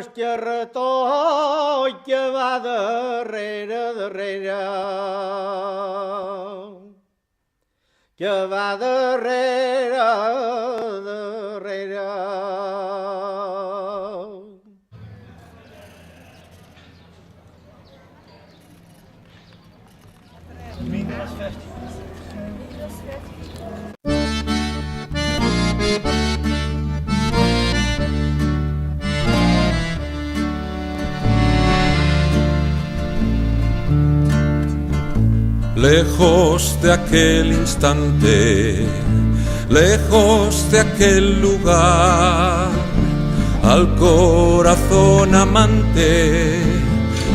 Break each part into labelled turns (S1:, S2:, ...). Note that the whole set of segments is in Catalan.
S1: el carretó que va darrere, que va darrere.
S2: Lejos de aquel instante, lejos de aquel lugar, al corazón amante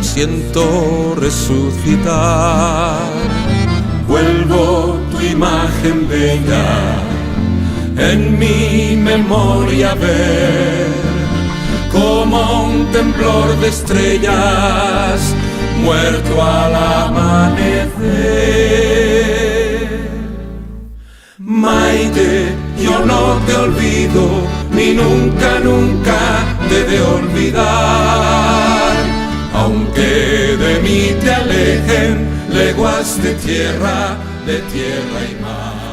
S2: siento resucitar. Vuelvo tu imagen bella en mi memoria ver, como un temblor de estrellas muerto al amanecer. Maite, yo no te olvido, ni nunca, nunca te he de olvidar. Aunque de mí te alejen leguas de tierra y mar.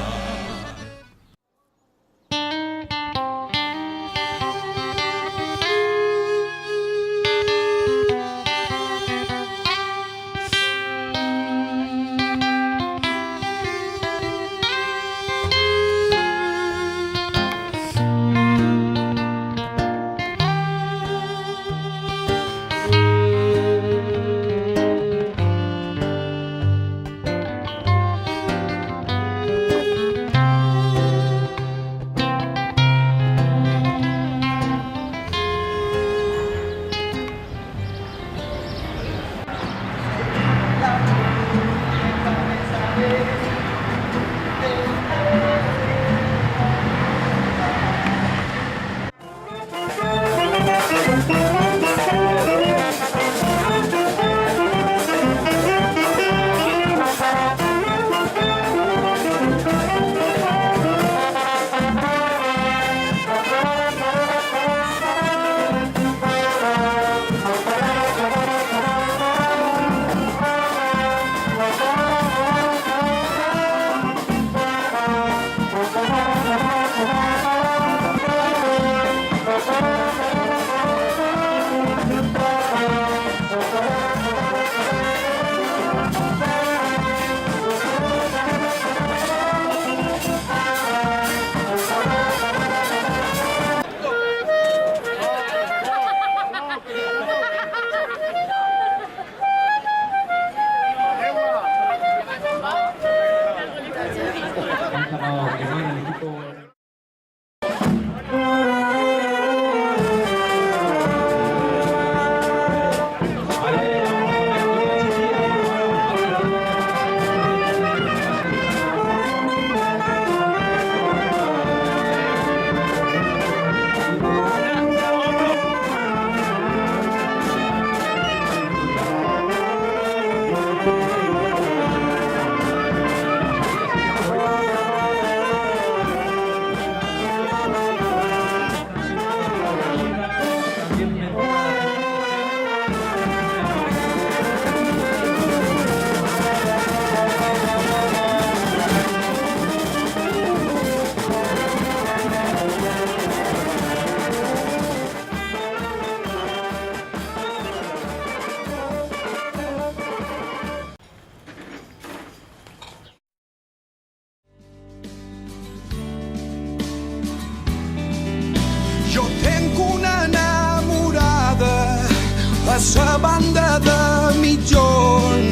S3: a la banda de mitjon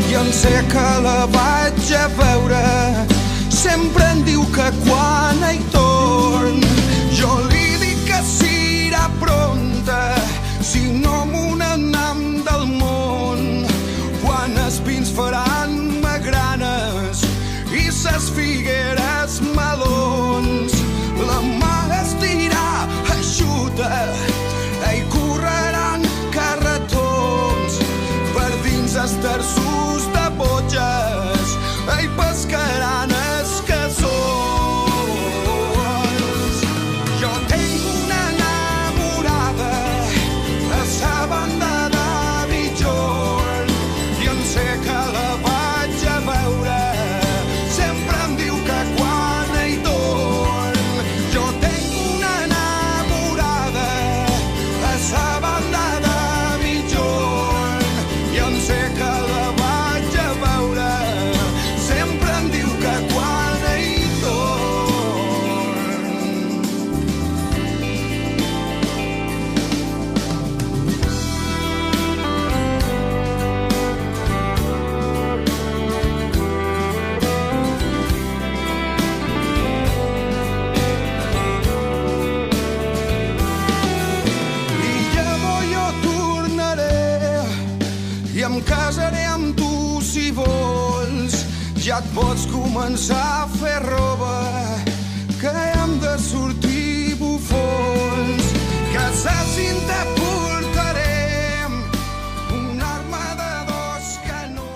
S3: i en sé que la vaig a veure. Sempre em diu que quan hi torn jo li dic que serà pronta, si no m'ho n'anam del món. Quan els pins faran magranes i ses figueres melons, la mà estirà eixuta i correran carretons per dins els terços de botges i pescaran escassons. Jo tinc una enamorada sé que la vaig a veure, sempre em diu que quan hi torn. I llavors jo tornaré i em casaré amb tu si vols. Ja et pots començar a fer roba, que hem de sortir bufons. Que sa cinta portarem una arma de dos canons.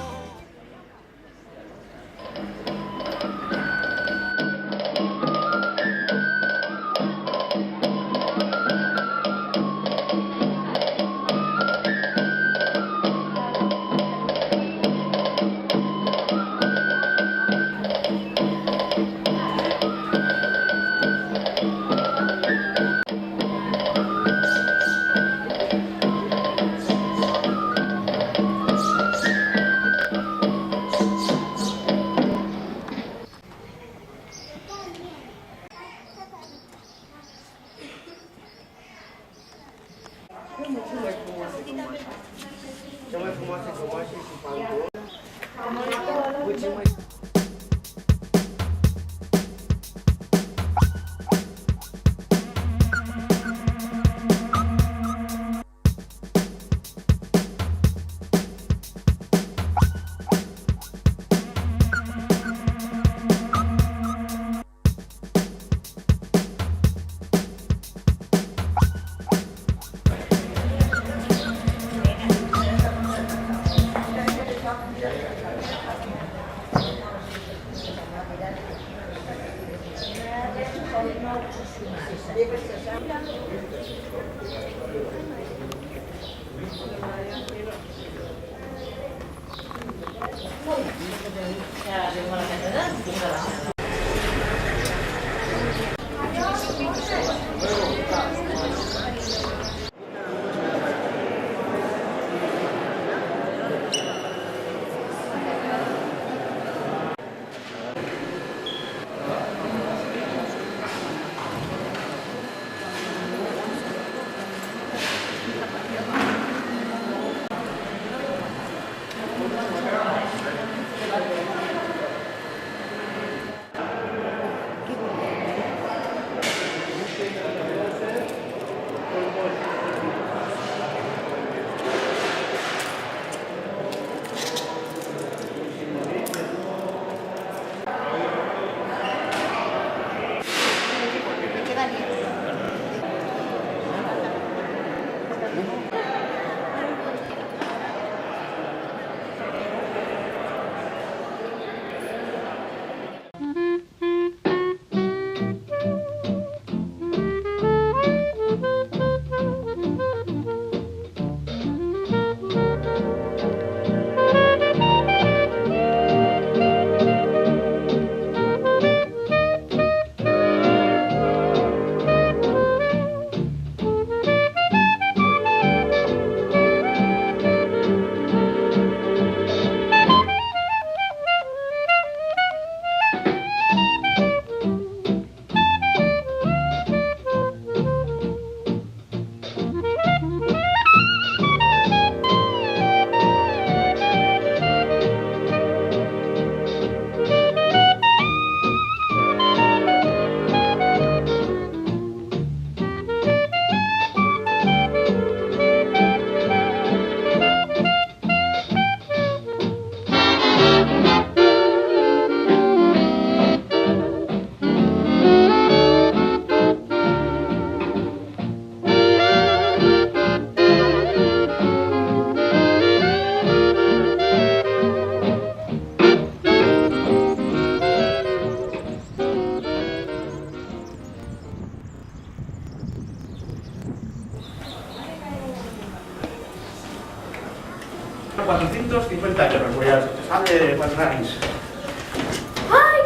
S4: €450, pues ya se sale más gratis.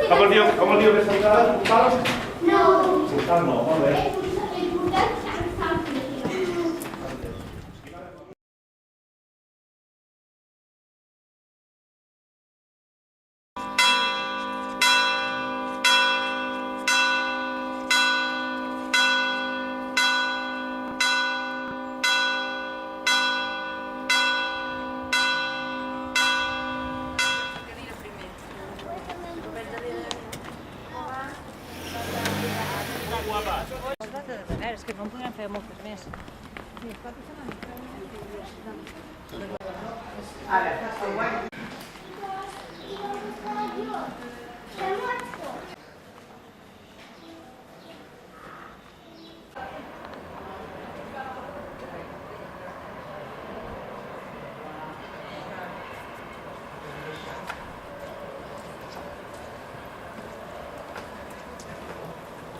S4: ¿Cómo el tío que está No. Buscando, vamos a ver.
S5: fer moltes més.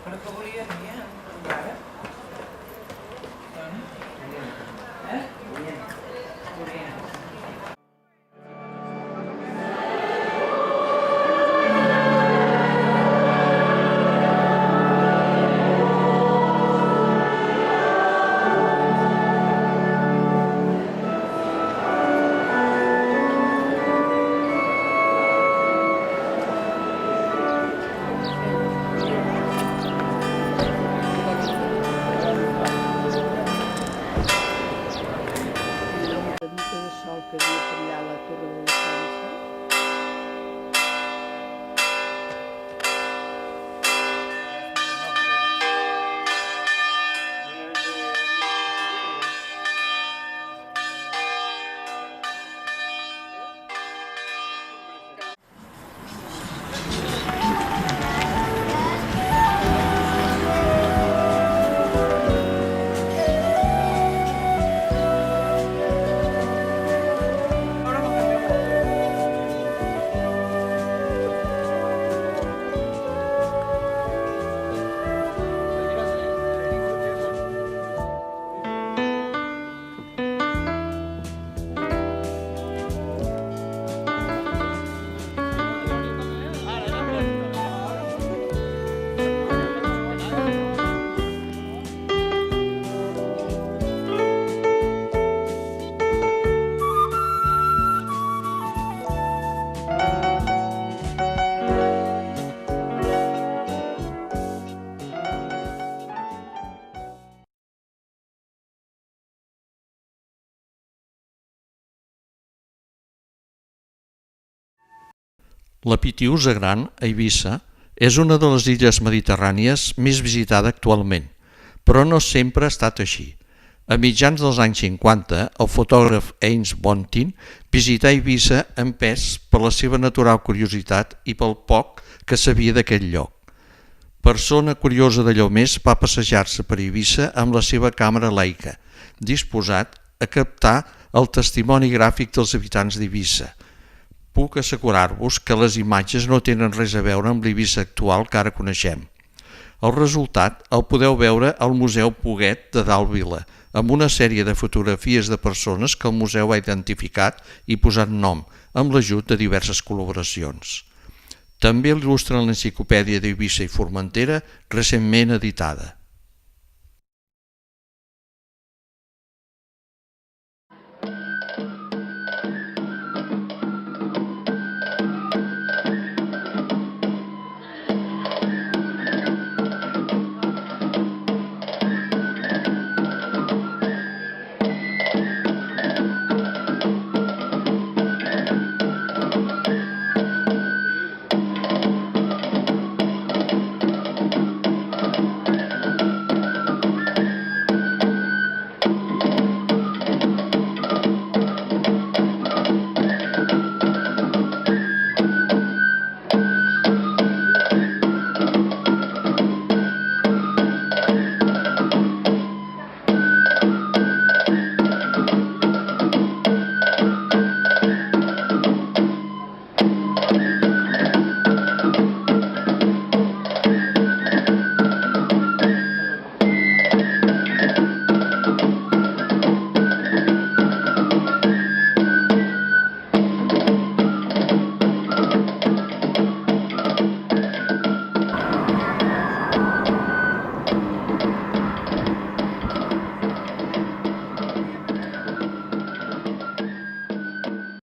S6: Però què volia dir, encara?
S7: Que havia per allà a la Torre de Defensa.
S8: La Pitiüsa Gran, a Eivissa, és una de les illes mediterrànies més visitada actualment, però no sempre ha estat així. A mitjans dels anys 50, el fotògraf Heinz Bontin visità Eivissa empès per la seva natural curiositat i pel poc que sabia d'aquest lloc. Persona curiosa d'allò més, va passejar-se per Eivissa amb la seva càmera Leica, disposat a captar el testimoni gràfic dels habitants d'Eivissa. Puc assegurar-vos que les imatges no tenen res a veure amb l'Eivissa actual que ara coneixem. El resultat el podeu veure al Museu Puget de Dalt Vila, amb una sèrie de fotografies de persones que el museu ha identificat i posat nom, amb l'ajut de diverses col·laboracions. També il·lustren l'enciclopèdia d'Eivissa i Formentera, recentment editada.